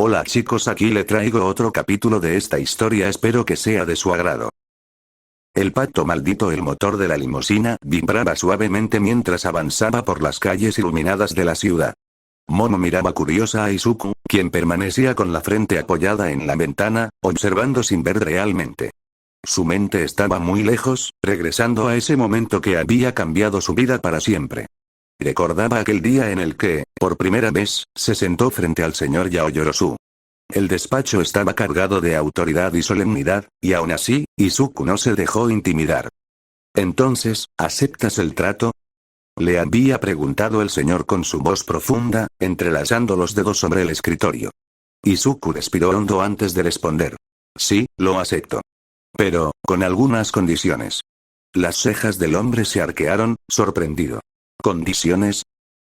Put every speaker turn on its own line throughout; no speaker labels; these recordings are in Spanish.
Hola chicos, aquí le traigo otro capítulo de esta historia, espero que sea de su agrado. El pacto maldito. El motor de la limusina vibraba suavemente mientras avanzaba por las calles iluminadas de la ciudad. Momo miraba curiosa a Izuku, quien permanecía con la frente apoyada en la ventana, observando sin ver realmente. Su mente estaba muy lejos, regresando a ese momento que había cambiado su vida para siempre. Recordaba aquel día en el que, por primera vez, se sentó frente al señor Yaoyorozu. El despacho estaba cargado de autoridad y solemnidad, y aún así, Izuku no se dejó intimidar. Entonces, ¿aceptas el trato? Le había preguntado el señor con su voz profunda, entrelazando los dedos sobre el escritorio. Izuku respiró hondo antes de responder. Sí, lo acepto. Pero, con algunas condiciones. Las cejas del hombre se arquearon, sorprendido. ¿Condiciones?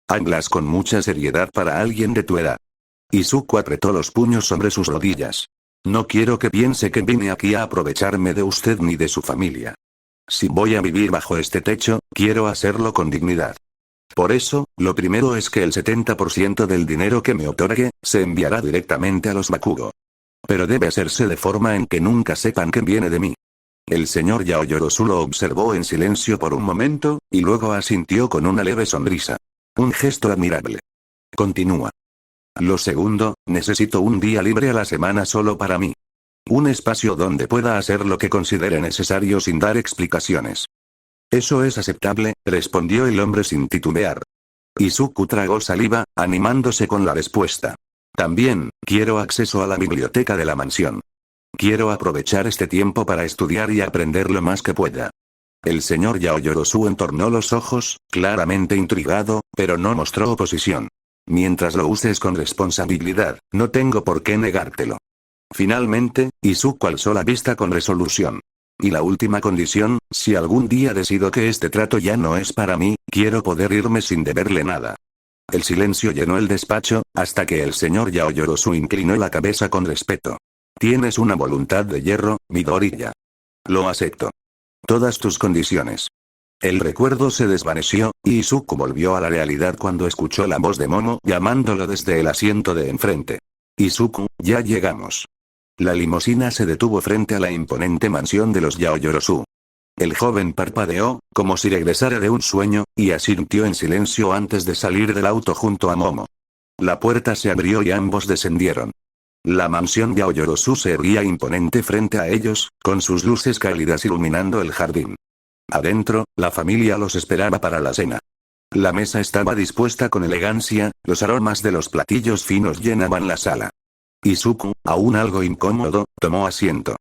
Hablas con mucha seriedad para alguien de tu edad. Izuku apretó los puños sobre sus rodillas. No quiero que piense que vine aquí a aprovecharme de usted ni de su familia. Si voy a vivir bajo este techo, quiero hacerlo con dignidad. Por eso, lo primero es que el 70% del dinero que me otorgue, se enviará directamente a los Bakugo. Pero debe hacerse de forma en que nunca sepan que viene de mí. El señor Yaoyorozu lo observó en silencio por un momento, y luego asintió con una leve sonrisa. Un gesto admirable. Continúa. Lo segundo, necesito un día libre a la semana solo para mí. Un espacio donde pueda hacer lo que considere necesario sin dar explicaciones. Eso es aceptable, respondió el hombre sin titubear. Izuku tragó saliva, animándose con la respuesta. También, quiero acceso a la biblioteca de la mansión. Quiero aprovechar este tiempo para estudiar y aprender lo más que pueda. El señor Yaoyorozu entornó los ojos, claramente intrigado, pero no mostró oposición. Mientras lo uses con responsabilidad, no tengo por qué negártelo. Finalmente, Izuku alzó la vista con resolución. Y la última condición, si algún día decido que este trato ya no es para mí, quiero poder irme sin deberle nada. El silencio llenó el despacho, hasta que el señor Yaoyorozu inclinó la cabeza con respeto. Tienes una voluntad de hierro, Midoriya. Lo acepto. Todas tus condiciones. El recuerdo se desvaneció, y Izuku volvió a la realidad cuando escuchó la voz de Momo llamándolo desde el asiento de enfrente. Izuku, ya llegamos. La limusina se detuvo frente a la imponente mansión de los Yaoyorozu. El joven parpadeó, como si regresara de un sueño, y asintió en silencio antes de salir del auto junto a Momo. La puerta se abrió y ambos descendieron. La mansión Yaoyorozu se erguía imponente frente a ellos, con sus luces cálidas iluminando el jardín. Adentro, la familia los esperaba para la cena. La mesa estaba dispuesta con elegancia, los aromas de los platillos finos llenaban la sala. Izuku, aún algo incómodo, tomó asiento.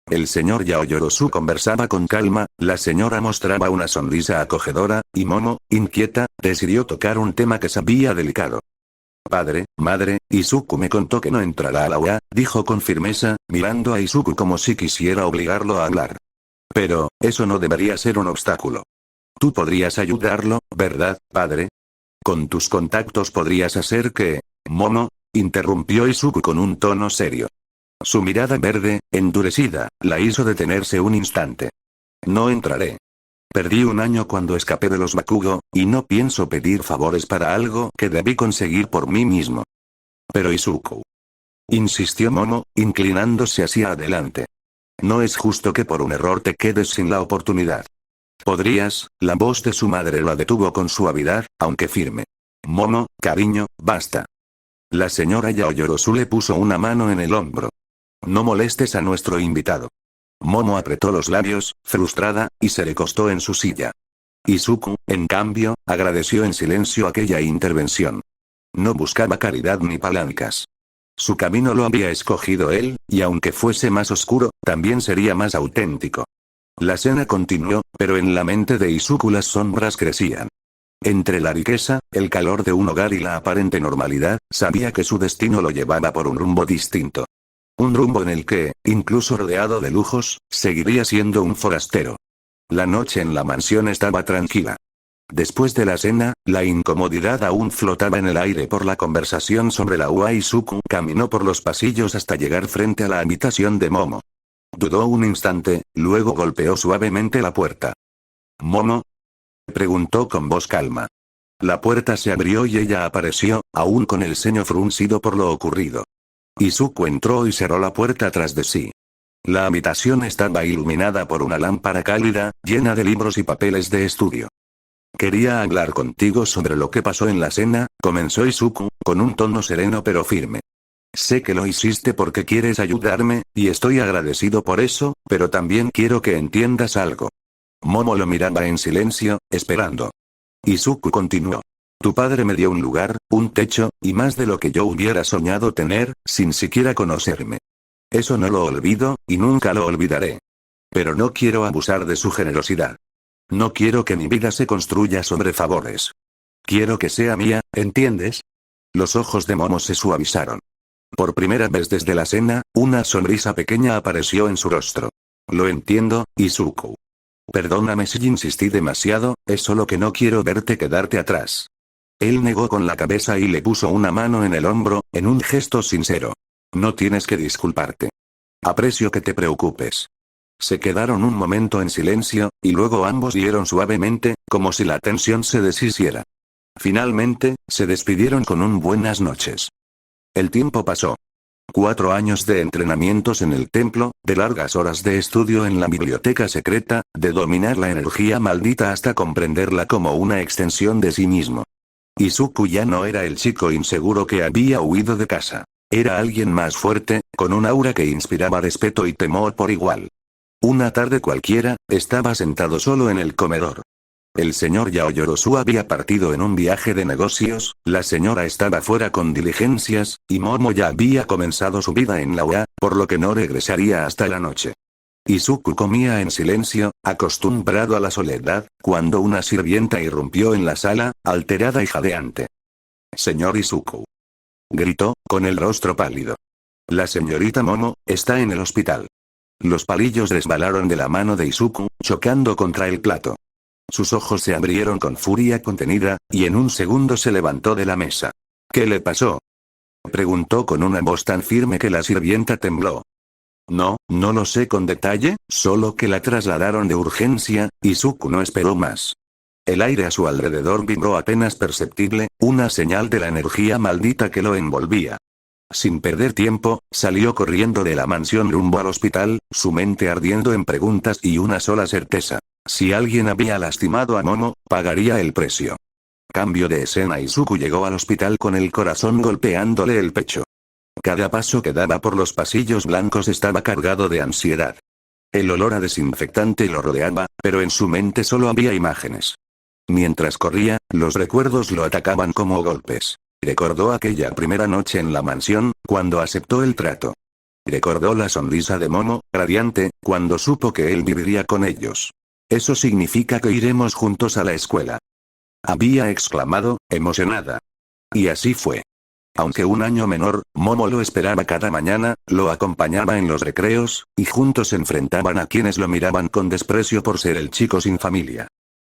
El señor Yaoyorozu conversaba con calma, la señora mostraba una sonrisa acogedora, y Momo, inquieta, decidió tocar un tema que sabía delicado. Padre, madre, Izuku me contó que no entrará a la UA, dijo con firmeza, mirando a Izuku como si quisiera obligarlo a hablar. Pero, eso no debería ser un obstáculo. Tú podrías ayudarlo, ¿verdad, padre? Con tus contactos podrías hacer que... Momo, interrumpió Izuku con un tono serio. Su mirada verde, endurecida, la hizo detenerse un instante. No entraré. Perdí un año cuando escapé de los Bakugo, y no pienso pedir favores para algo que debí conseguir por mí mismo. Pero Izuku. Insistió Momo, inclinándose hacia adelante. No es justo que por un error te quedes sin la oportunidad. ¿Podrías? La voz de su madre la detuvo con suavidad, aunque firme. Momo, cariño, basta. La señora Yaoyorozu le puso una mano en el hombro. No molestes a nuestro invitado. Momo apretó los labios, frustrada, y se recostó en su silla. Izuku, en cambio, agradeció en silencio aquella intervención. No buscaba caridad ni palancas. Su camino lo había escogido él, y aunque fuese más oscuro, también sería más auténtico. La cena continuó, pero en la mente de Izuku las sombras crecían. Entre la riqueza, el calor de un hogar y la aparente normalidad, sabía que su destino lo llevaba por un rumbo distinto. Un rumbo en el que, incluso rodeado de lujos, seguiría siendo un forastero. La noche en la mansión estaba tranquila. Después de la cena, la incomodidad aún flotaba en el aire por la conversación sobre la UA. Izuku caminó por los pasillos hasta llegar frente a la habitación de Momo. Dudó un instante, luego golpeó suavemente la puerta. ¿Momo? Preguntó con voz calma. La puerta se abrió y ella apareció, aún con el ceño fruncido por lo ocurrido. Izuku entró y cerró la puerta tras de sí. La habitación estaba iluminada por una lámpara cálida, llena de libros y papeles de estudio. Quería hablar contigo sobre lo que pasó en la cena, comenzó Izuku, con un tono sereno pero firme. Sé que lo hiciste porque quieres ayudarme, y estoy agradecido por eso, pero también quiero que entiendas algo. Momo lo miraba en silencio, esperando. Izuku continuó. Tu padre me dio un lugar, un techo, y más de lo que yo hubiera soñado tener, sin siquiera conocerme. Eso no lo olvido, y nunca lo olvidaré. Pero no quiero abusar de su generosidad. No quiero que mi vida se construya sobre favores. Quiero que sea mía, ¿entiendes? Los ojos de Momo se suavizaron. Por primera vez desde la cena, una sonrisa pequeña apareció en su rostro. Lo entiendo, Izuku. Perdóname si insistí demasiado, es solo que no quiero verte quedarte atrás. Él negó con la cabeza y le puso una mano en el hombro, en un gesto sincero. No tienes que disculparte. Aprecio que te preocupes. Se quedaron un momento en silencio, y luego ambos rieron suavemente, como si la tensión se deshiciera. Finalmente, se despidieron con un buenas noches. El tiempo pasó. 4 años de entrenamientos en el templo, de largas horas de estudio en la biblioteca secreta, de dominar la energía maldita hasta comprenderla como una extensión de sí mismo. Izuku ya no era el chico inseguro que había huido de casa. Era alguien más fuerte, con un aura que inspiraba respeto y temor por igual. Una tarde cualquiera, estaba sentado solo en el comedor. El señor Yaoyorosu había partido en un viaje de negocios, la señora estaba fuera con diligencias, y Momo ya había comenzado su vida en la UA, por lo que no regresaría hasta la noche. Izuku comía en silencio, acostumbrado a la soledad, cuando una sirvienta irrumpió en la sala, alterada y jadeante. «Señor Izuku», gritó, con el rostro pálido. «La señorita Momo está en el hospital». Los palillos resbalaron de la mano de Izuku, chocando contra el plato. Sus ojos se abrieron con furia contenida, y en un segundo se levantó de la mesa. «¿Qué le pasó?», preguntó con una voz tan firme que la sirvienta tembló. «No lo sé con detalle, solo que la trasladaron de urgencia». Izuku no esperó más. El aire a su alrededor vibró apenas perceptible, una señal de la energía maldita que lo envolvía. Sin perder tiempo, salió corriendo de la mansión rumbo al hospital, su mente ardiendo en preguntas y una sola certeza. Si alguien había lastimado a Momo, pagaría el precio. Cambio de escena. Izuku llegó al hospital con el corazón golpeándole el pecho. Cada paso que daba por los pasillos blancos estaba cargado de ansiedad. El olor a desinfectante lo rodeaba, pero en su mente solo había imágenes. Mientras corría, los recuerdos lo atacaban como golpes. Recordó aquella primera noche en la mansión, cuando aceptó el trato. Recordó la sonrisa de Momo, radiante, cuando supo que él viviría con ellos. «Eso significa que iremos juntos a la escuela», había exclamado, emocionada. Y así fue. Aunque un año menor, Momo lo esperaba cada mañana, lo acompañaba en los recreos, y juntos se enfrentaban a quienes lo miraban con desprecio por ser el chico sin familia.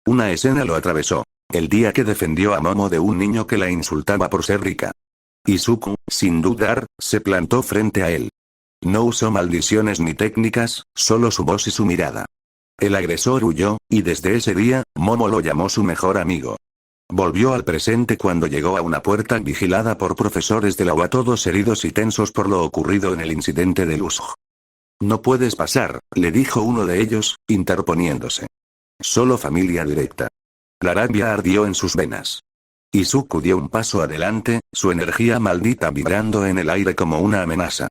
Una escena lo atravesó. El día que defendió a Momo de un niño que la insultaba por ser rica. Izuku, sin dudar, se plantó frente a él. No usó maldiciones ni técnicas, solo su voz y su mirada. El agresor huyó, y desde ese día, Momo lo llamó su mejor amigo. Volvió al presente cuando llegó a una puerta vigilada por profesores de la UA, todos heridos y tensos por lo ocurrido en el incidente de Luzh. «No puedes pasar», le dijo uno de ellos, interponiéndose. «Solo familia directa». La rabia ardió en sus venas. Izuku dio un paso adelante, su energía maldita vibrando en el aire como una amenaza.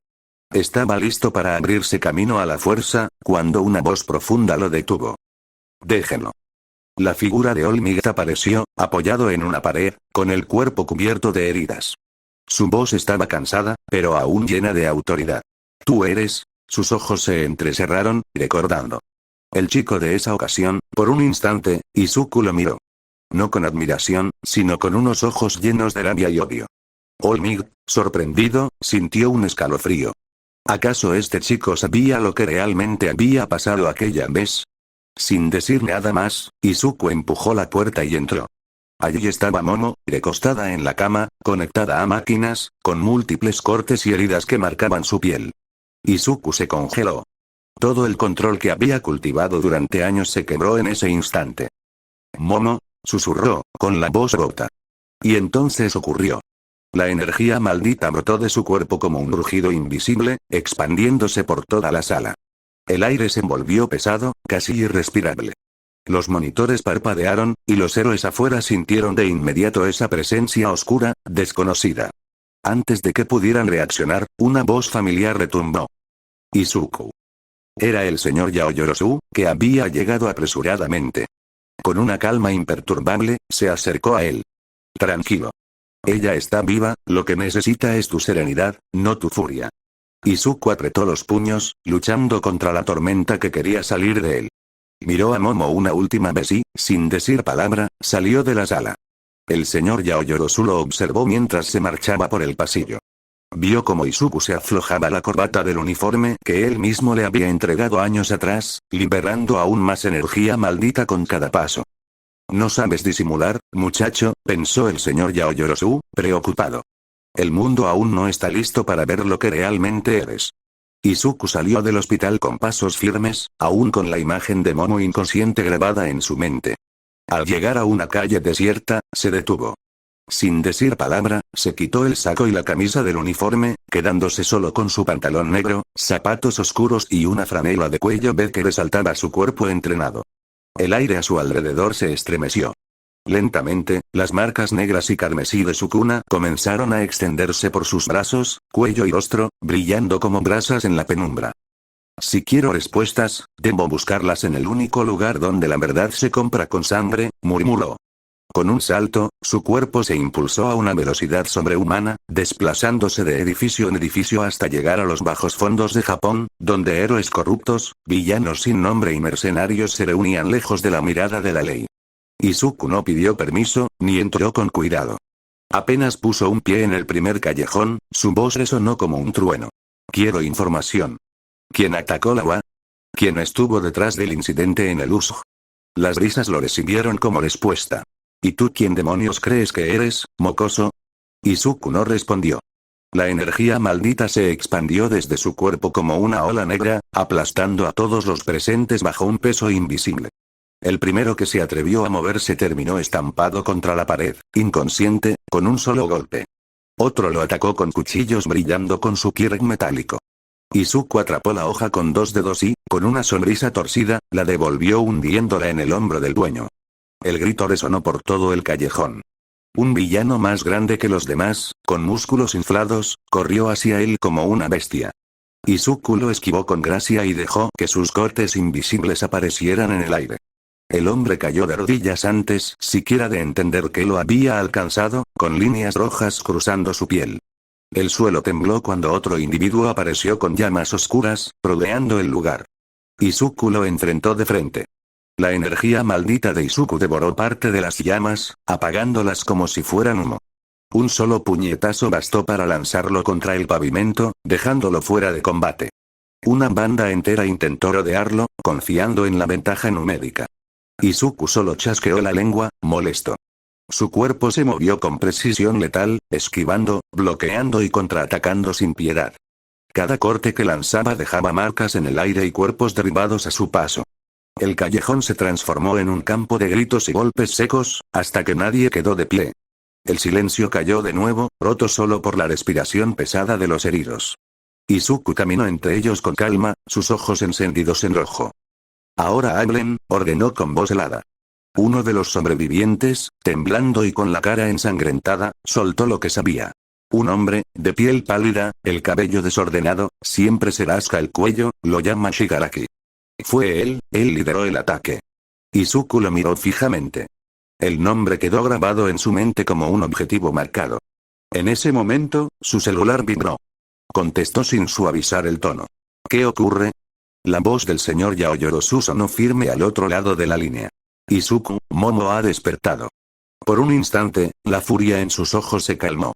Estaba listo para abrirse camino a la fuerza, cuando una voz profunda lo detuvo. «Déjenlo». La figura de All Might apareció, apoyado en una pared, con el cuerpo cubierto de heridas. Su voz estaba cansada, pero aún llena de autoridad. «¿Tú eres?». Sus ojos se entrecerraron, recordando. El chico de esa ocasión, por un instante, Izuku lo miró. No con admiración, sino con unos ojos llenos de rabia y odio. All Might, sorprendido, sintió un escalofrío. ¿Acaso este chico sabía lo que realmente había pasado aquella vez? Sin decir nada más, Izuku empujó la puerta y entró. Allí estaba Momo, recostada en la cama, conectada a máquinas, con múltiples cortes y heridas que marcaban su piel. Izuku se congeló. Todo el control que había cultivado durante años se quebró en ese instante. «Momo», susurró, con la voz rota. Y entonces ocurrió. La energía maldita brotó de su cuerpo como un rugido invisible, expandiéndose por toda la sala. El aire se envolvió pesado, casi irrespirable. Los monitores parpadearon, y los héroes afuera sintieron de inmediato esa presencia oscura, desconocida. Antes de que pudieran reaccionar, una voz familiar retumbó. Izuku. Era el señor Yaoyorozu, que había llegado apresuradamente. Con una calma imperturbable, se acercó a él. Tranquilo. Ella está viva, lo que necesita es tu serenidad, no tu furia. Izuku apretó los puños, luchando contra la tormenta que quería salir de él. Miró a Momo una última vez y, sin decir palabra, salió de la sala. El señor Yaoyorozu lo observó mientras se marchaba por el pasillo. Vio cómo Izuku se aflojaba la corbata del uniforme que él mismo le había entregado años atrás, liberando aún más energía maldita con cada paso. No sabes disimular, muchacho, pensó el señor Yaoyorozu, preocupado. El mundo aún no está listo para ver lo que realmente eres. Izuku salió del hospital con pasos firmes, aún con la imagen de Momo inconsciente grabada en su mente. Al llegar a una calle desierta, se detuvo. Sin decir palabra, se quitó el saco y la camisa del uniforme, quedándose solo con su pantalón negro, zapatos oscuros y una franela de cuello B que resaltaba su cuerpo entrenado. El aire a su alrededor se estremeció. Lentamente, las marcas negras y carmesí de su cuna comenzaron a extenderse por sus brazos, cuello y rostro, brillando como brasas en la penumbra. Si quiero respuestas, debo buscarlas en el único lugar donde la verdad se compra con sangre, murmuró. Con un salto, su cuerpo se impulsó a una velocidad sobrehumana, desplazándose de edificio en edificio hasta llegar a los bajos fondos de Japón, donde héroes corruptos, villanos sin nombre y mercenarios se reunían lejos de la mirada de la ley. Izuku no pidió permiso, ni entró con cuidado. Apenas puso un pie en el primer callejón, su voz resonó como un trueno. Quiero información. ¿Quién atacó la UA? ¿Quién estuvo detrás del incidente en el USG? Las risas lo recibieron como respuesta. ¿Y tú quién demonios crees que eres, mocoso? Izuku no respondió. La energía maldita se expandió desde su cuerpo como una ola negra, aplastando a todos los presentes bajo un peso invisible. El primero que se atrevió a moverse terminó estampado contra la pared, inconsciente, con un solo golpe. Otro lo atacó con cuchillos brillando con su kirk metálico. Izuku atrapó la hoja con dos dedos y, con una sonrisa torcida, la devolvió hundiéndola en el hombro del dueño. El grito resonó por todo el callejón. Un villano más grande que los demás, con músculos inflados, corrió hacia él como una bestia. Izuku lo esquivó con gracia y dejó que sus cortes invisibles aparecieran en el aire. El hombre cayó de rodillas antes siquiera de entender que lo había alcanzado, con líneas rojas cruzando su piel. El suelo tembló cuando otro individuo apareció con llamas oscuras, rodeando el lugar. Izuku lo enfrentó de frente. La energía maldita de Izuku devoró parte de las llamas, apagándolas como si fueran humo. Un solo puñetazo bastó para lanzarlo contra el pavimento, dejándolo fuera de combate. Una banda entera intentó rodearlo, confiando en la ventaja numérica. Izuku solo chasqueó la lengua, molesto. Su cuerpo se movió con precisión letal, esquivando, bloqueando y contraatacando sin piedad. Cada corte que lanzaba dejaba marcas en el aire y cuerpos derribados a su paso. El callejón se transformó en un campo de gritos y golpes secos, hasta que nadie quedó de pie. El silencio cayó de nuevo, roto solo por la respiración pesada de los heridos. Izuku caminó entre ellos con calma, sus ojos encendidos en rojo. Ahora hablen, ordenó con voz helada. Uno de los sobrevivientes, temblando y con la cara ensangrentada, soltó lo que sabía. Un hombre, de piel pálida, el cabello desordenado, siempre se rasca el cuello, lo llama Shigaraki. Fue él lideró el ataque. Izuku lo miró fijamente. El nombre quedó grabado en su mente como un objetivo marcado. En ese momento, su celular vibró. Contestó sin suavizar el tono. ¿Qué ocurre? La voz del señor Yaoyorozu sonó firme al otro lado de la línea. Izuku, Momo ha despertado. Por un instante, la furia en sus ojos se calmó.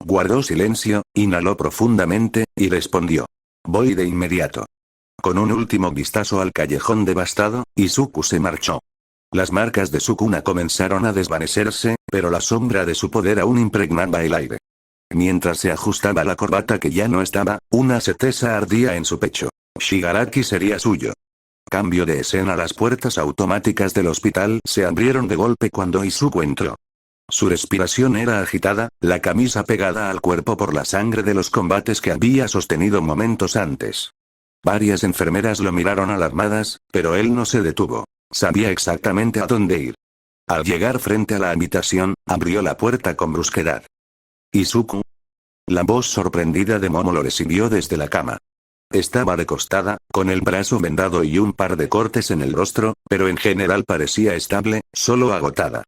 Guardó silencio, inhaló profundamente, y respondió. Voy de inmediato. Con un último vistazo al callejón devastado, Izuku se marchó. Las marcas de su cuna comenzaron a desvanecerse, pero la sombra de su poder aún impregnaba el aire. Mientras se ajustaba la corbata que ya no estaba, una certeza ardía en su pecho. Shigaraki sería suyo. Cambio de escena. Las puertas automáticas del hospital se abrieron de golpe cuando Izuku entró. Su respiración era agitada, la camisa pegada al cuerpo por la sangre de los combates que había sostenido momentos antes. Varias enfermeras lo miraron alarmadas, pero él no se detuvo. Sabía exactamente a dónde ir. Al llegar frente a la habitación, abrió la puerta con brusquedad. ¿Izuku? La voz sorprendida de Momo lo recibió desde la cama. Estaba recostada, con el brazo vendado y un par de cortes en el rostro, pero en general parecía estable, solo agotada.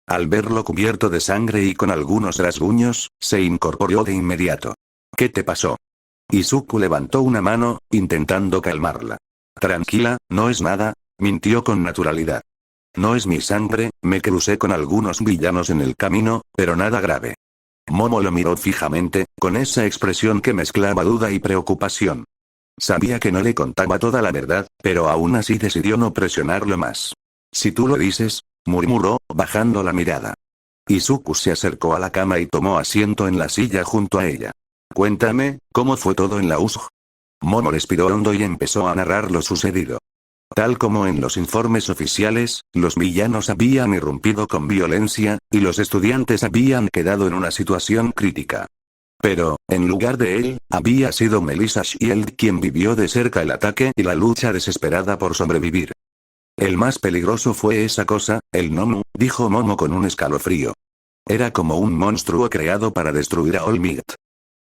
Al verlo cubierto de sangre y con algunos rasguños, se incorporó de inmediato. ¿Qué te pasó? Izuku levantó una mano, intentando calmarla. Tranquila, no es nada, mintió con naturalidad. No es mi sangre, me crucé con algunos villanos en el camino, pero nada grave. Momo lo miró fijamente, con esa expresión que mezclaba duda y preocupación. Sabía que no le contaba toda la verdad, pero aún así decidió no presionarlo más. Si tú lo dices, murmuró, bajando la mirada. Izuku se acercó a la cama y tomó asiento en la silla junto a ella. Cuéntame, ¿cómo fue todo en la USG? Momo respiró hondo y empezó a narrar lo sucedido. Tal como en los informes oficiales, los villanos habían irrumpido con violencia, y los estudiantes habían quedado en una situación crítica. Pero, en lugar de él, había sido Melissa Shield quien vivió de cerca el ataque y la lucha desesperada por sobrevivir. El más peligroso fue esa cosa, el Nomu, dijo Momo con un escalofrío. Era como un monstruo creado para destruir a All Might.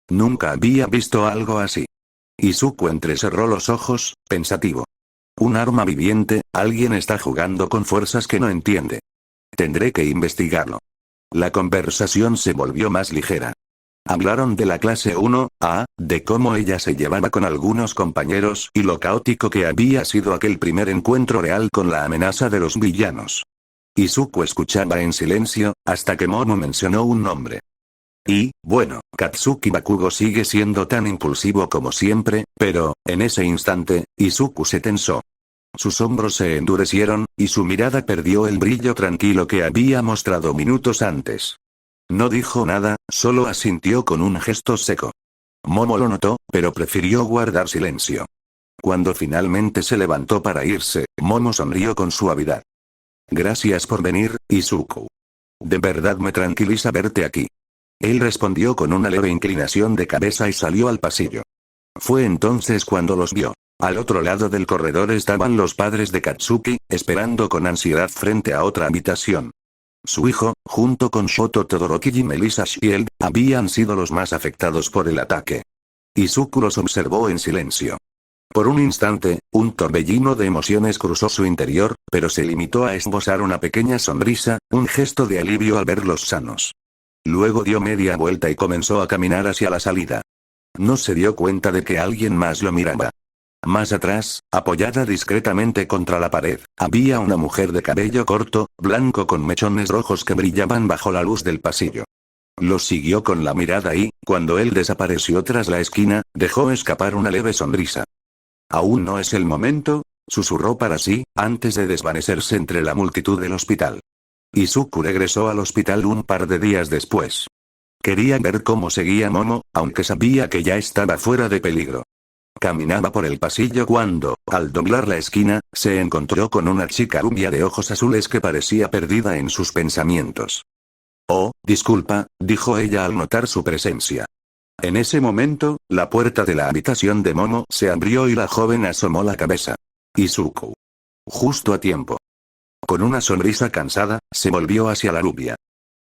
Nunca había visto algo así. Izuku entrecerró los ojos, pensativo. Un arma viviente, alguien está jugando con fuerzas que no entiende. Tendré que investigarlo. La conversación se volvió más ligera. Hablaron de la clase 1A, de cómo ella se llevaba con algunos compañeros y lo caótico que había sido aquel primer encuentro real con la amenaza de los villanos. Izuku escuchaba en silencio, hasta que Momo mencionó un nombre. Y, bueno, Katsuki Bakugo sigue siendo tan impulsivo como siempre, pero, en ese instante, Izuku se tensó. Sus hombros se endurecieron, y su mirada perdió el brillo tranquilo que había mostrado minutos antes. No dijo nada, solo asintió con un gesto seco. Momo lo notó, pero prefirió guardar silencio. Cuando finalmente se levantó para irse, Momo sonrió con suavidad. Gracias por venir, Izuku. De verdad me tranquiliza verte aquí. Él respondió con una leve inclinación de cabeza y salió al pasillo. Fue entonces cuando los vio. Al otro lado del corredor estaban los padres de Katsuki, esperando con ansiedad frente a otra habitación. Su hijo, junto con Shoto Todoroki y Melissa Shield, habían sido los más afectados por el ataque. Izuku los observó en silencio. Por un instante, un torbellino de emociones cruzó su interior, pero se limitó a esbozar una pequeña sonrisa, un gesto de alivio al verlos sanos. Luego dio media vuelta y comenzó a caminar hacia la salida. No se dio cuenta de que alguien más lo miraba. Más atrás, apoyada discretamente contra la pared, había una mujer de cabello corto, blanco con mechones rojos que brillaban bajo la luz del pasillo. Los siguió con la mirada y, cuando él desapareció tras la esquina, dejó escapar una leve sonrisa. «Aún no es el momento», susurró para sí, antes de desvanecerse entre la multitud del hospital. Izuku regresó al hospital un par de días después. Quería ver cómo seguía Momo, aunque sabía que ya estaba fuera de peligro. Caminaba por el pasillo cuando, al doblar la esquina, se encontró con una chica rubia de ojos azules que parecía perdida en sus pensamientos. «Oh, disculpa», dijo ella al notar su presencia. En ese momento, la puerta de la habitación de Momo se abrió y la joven asomó la cabeza. Izuku. Justo a tiempo. Con una sonrisa cansada, se volvió hacia la rubia.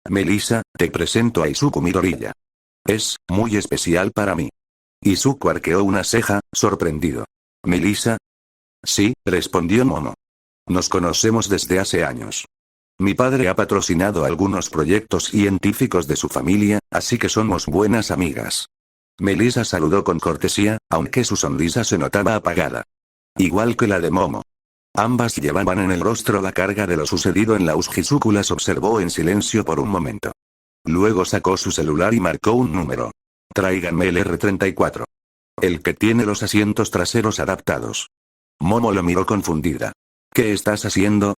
«Melissa, te presento a Izuku Midoriya. Es muy especial para mí». Izuku arqueó una ceja, sorprendido. «¿Melissa?» «Sí», respondió Momo. «Nos conocemos desde hace años. Mi padre ha patrocinado algunos proyectos científicos de su familia, así que somos buenas amigas». Melissa saludó con cortesía, aunque su sonrisa se notaba apagada. Igual que la de Momo. Ambas llevaban en el rostro la carga de lo sucedido en la USG. Izuku las observó en silencio por un momento. Luego sacó su celular y marcó un número. «Tráiganme el R34. El que tiene los asientos traseros adaptados». Momo lo miró confundida. «¿Qué estás haciendo?»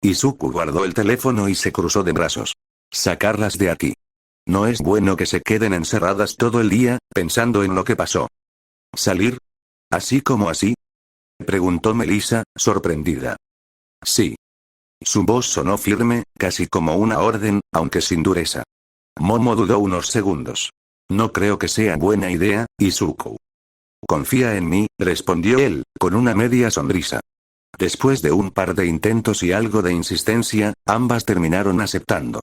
Izuku guardó el teléfono y se cruzó de brazos. «Sacarlas de aquí. No es bueno que se queden encerradas todo el día, pensando en lo que pasó». «¿Salir? ¿Así como así?», preguntó Melissa, sorprendida. «Sí. Su voz sonó firme, casi como una orden, aunque sin dureza. Momo dudó unos segundos. No creo que sea buena idea, Izuku. Confía en mí, respondió él, con una media sonrisa. Después de un par de intentos y algo de insistencia, ambas terminaron aceptando.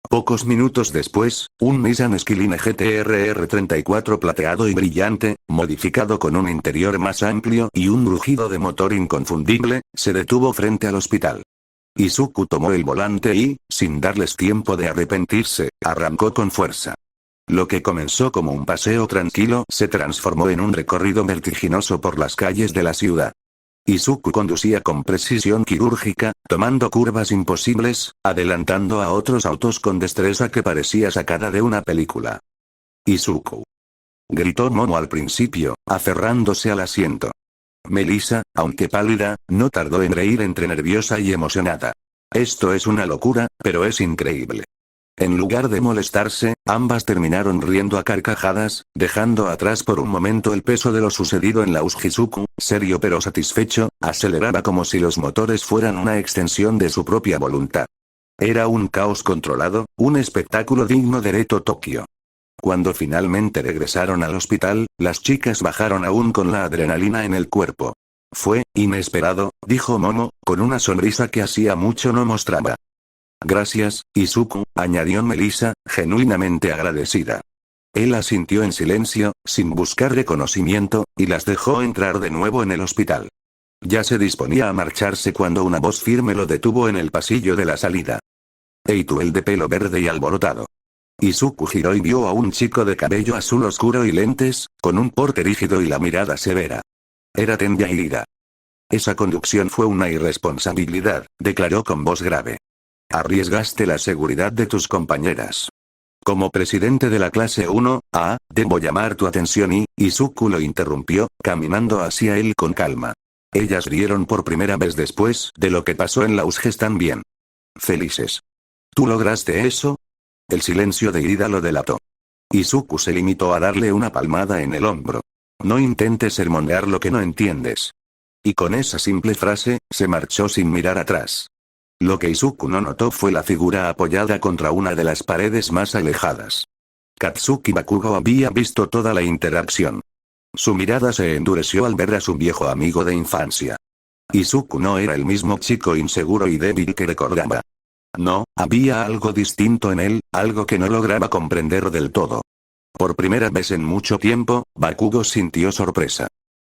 Pocos minutos después, un Nissan Skyline GT-RR 34 plateado y brillante, modificado con un interior más amplio y un rugido de motor inconfundible, se detuvo frente al hospital. Izuku tomó el volante y, sin darles tiempo de arrepentirse, arrancó con fuerza. Lo que comenzó como un paseo tranquilo se transformó en un recorrido vertiginoso por las calles de la ciudad. Izuku conducía con precisión quirúrgica, tomando curvas imposibles, adelantando a otros autos con destreza que parecía sacada de una película. ¡Izuku!, gritó Momo al principio, aferrándose al asiento. Melissa, aunque pálida, no tardó en reír entre nerviosa y emocionada. Esto es una locura, pero es increíble. En lugar de molestarse, ambas terminaron riendo a carcajadas, dejando atrás por un momento el peso de lo sucedido en la Ujizuku, serio pero satisfecho, aceleraba como si los motores fueran una extensión de su propia voluntad. Era un caos controlado, un espectáculo digno de Reto Tokio. Cuando finalmente regresaron al hospital, las chicas bajaron aún con la adrenalina en el cuerpo. Fue inesperado, dijo Momo, con una sonrisa que hacía mucho no mostraba. Gracias, Izuku, añadió Melissa, genuinamente agradecida. Él asintió en silencio, sin buscar reconocimiento, y las dejó entrar de nuevo en el hospital. Ya se disponía a marcharse cuando una voz firme lo detuvo en el pasillo de la salida. «Hey tú, el de pelo verde y alborotado». Izuku giró y vio a un chico de cabello azul oscuro y lentes, con un porte rígido y la mirada severa. Era Tenbia Irida. Esa conducción fue una irresponsabilidad, declaró con voz grave. Arriesgaste la seguridad de tus compañeras. Como presidente de la clase 1A, debo llamar tu atención y, Izuku lo interrumpió, caminando hacia él con calma. Ellas rieron por primera vez después de lo que pasó en la USG también. Felices. ¿Tú lograste eso? El silencio de Irida lo delató. Izuku se limitó a darle una palmada en el hombro. No intentes sermonear lo que no entiendes. Y con esa simple frase, se marchó sin mirar atrás. Lo que Izuku no notó fue la figura apoyada contra una de las paredes más alejadas. Katsuki Bakugo había visto toda la interacción. Su mirada se endureció al ver a su viejo amigo de infancia. Izuku no era el mismo chico inseguro y débil que recordaba. No, había algo distinto en él, algo que no lograba comprender del todo. Por primera vez en mucho tiempo, Bakugo sintió sorpresa.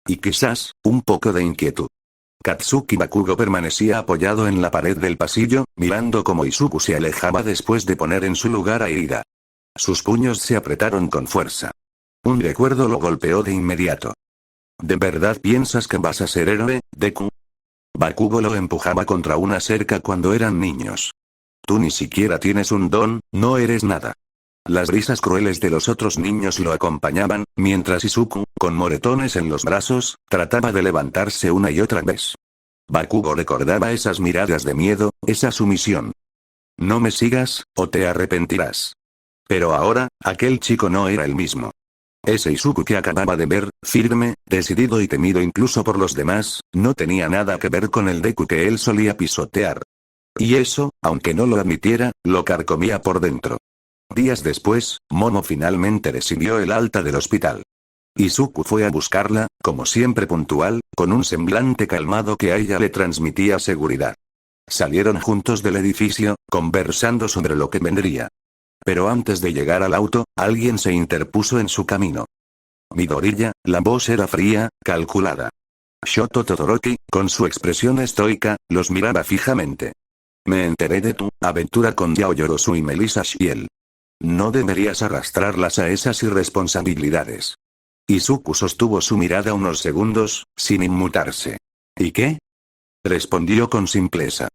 Y quizás, un poco de inquietud. Katsuki Bakugo permanecía apoyado en la pared del pasillo, mirando cómo Izuku se alejaba después de poner en su lugar a Irida. Sus puños se apretaron con fuerza. Un recuerdo lo golpeó de inmediato. ¿De verdad piensas que vas a ser héroe, Deku? Bakugo lo empujaba contra una cerca cuando eran niños. Tú ni siquiera tienes un don, no eres nada. Las risas crueles de los otros niños lo acompañaban, mientras Izuku, con moretones en los brazos, trataba de levantarse una y otra vez. Bakugo recordaba esas miradas de miedo, esa sumisión. No me sigas, o te arrepentirás. Pero ahora, aquel chico no era el mismo. Ese Izuku que acababa de ver, firme, decidido y temido incluso por los demás, no tenía nada que ver con el Deku que él solía pisotear. Y eso, aunque no lo admitiera, lo carcomía por dentro. Días después, Momo finalmente recibió el alta del hospital. Izuku fue a buscarla, como siempre puntual, con un semblante calmado que a ella le transmitía seguridad. Salieron juntos del edificio, conversando sobre lo que vendría. Pero antes de llegar al auto, alguien se interpuso en su camino. Midoriya, la voz era fría, calculada. Shoto Todoroki, con su expresión estoica, los miraba fijamente. Me enteré de tu aventura con Yaoyorozu y Melissa Shiel. No deberías arrastrarlas a esas irresponsabilidades. Izuku sostuvo su mirada unos segundos, sin inmutarse. ¿Y qué? Respondió con simpleza.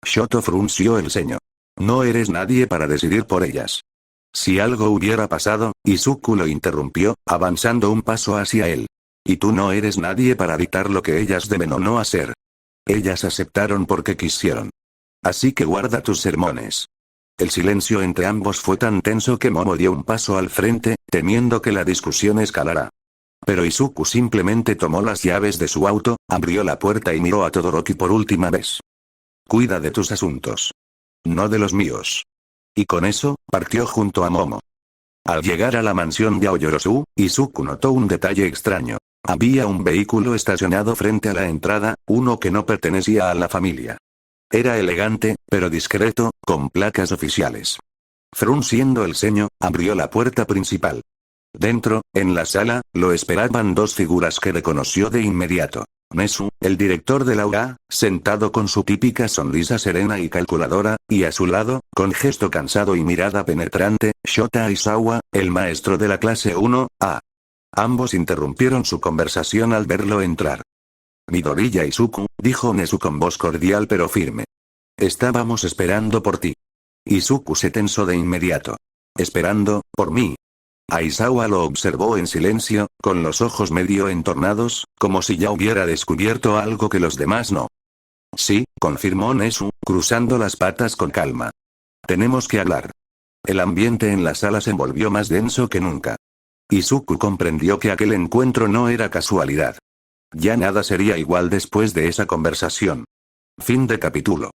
Shoto frunció el ceño. No eres nadie para decidir por ellas. Si algo hubiera pasado, Izuku lo interrumpió, avanzando un paso hacia él. Y tú no eres nadie para dictar lo que ellas deben o no hacer. Ellas aceptaron porque quisieron. Así que guarda tus sermones. El silencio entre ambos fue tan tenso que Momo dio un paso al frente, temiendo que la discusión escalara. Pero Izuku simplemente tomó las llaves de su auto, abrió la puerta y miró a Todoroki por última vez. cuida de tus asuntos. No de los míos. Y con eso, partió junto a Momo. Al llegar a la mansión de Aoyorosu, Izuku notó un detalle extraño. Había un vehículo estacionado frente a la entrada, uno que no pertenecía a la familia. Era elegante, pero discreto, con placas oficiales. Frunciendo el ceño, abrió la puerta principal. Dentro, en la sala, lo esperaban dos figuras que reconoció de inmediato. Nezu, el director de la UA, sentado con su típica sonrisa serena y calculadora, y a su lado, con gesto cansado y mirada penetrante, Shota Aizawa, el maestro de la clase 1A. Ambos interrumpieron su conversación al verlo entrar. Midoriya Izuku, dijo Nezu con voz cordial pero firme. Estábamos esperando por ti. Izuku se tensó de inmediato. ¿Esperando, por mí? Aizawa lo observó en silencio, con los ojos medio entornados, como si ya hubiera descubierto algo que los demás no. Sí, confirmó Nezu, cruzando las patas con calma. Tenemos que hablar. El ambiente en la sala se volvió más denso que nunca. Izuku comprendió que aquel encuentro no era casualidad. Ya nada sería igual después de esa conversación. Fin de capítulo.